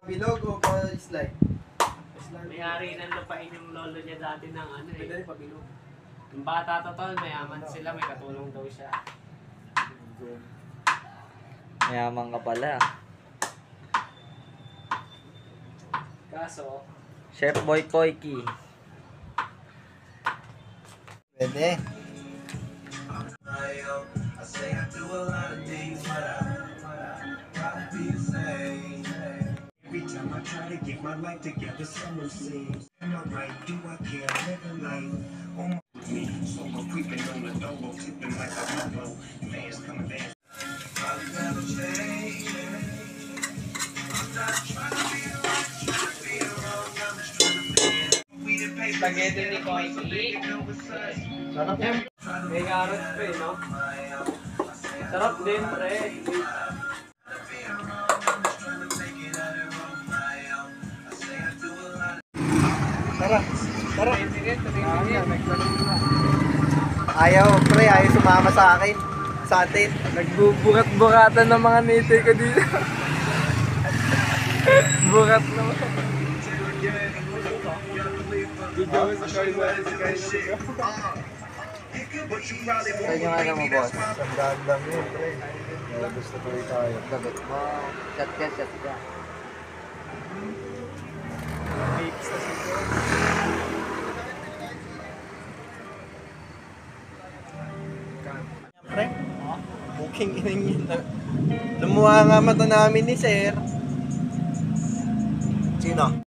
Bilog o pa-slide? May-ari ng lupain yung lolo niya dati ng ano eh. Pwede rin pabilog. Yung bata to tol, mayaman sila, may katulong daw siya. Mayaman ka pala. Kaso, Chef Boy Koiki. Pwede. Every time I try to get my life together, someone sings. Am I right? Do I care? Living life on me. So I'm creeping on the door, tipping like a hobo. Fans coming dance. I'll never change. I'm not trying to be the right, trying to be the wrong. I'm just trying to fit in. We didn't pay for spaghetti ni Koiki. Sarap yan. May carrots pa eh, no? Sarap din, pre. Tara. Tara. Ayaw, pre. Ayaw sumama sa akin. Sa atin. Nagbubukat-bukatan ng mga nitoy ko dito. Bukat naman. Sa inyo nga naman, boss. Sandaan lang yun, pre. Gusto tuloy tayo. Gagot mo. Shot ka, shot ka. Pre, booking inang yun. Lumuha nga mata namin ni sir. Sino?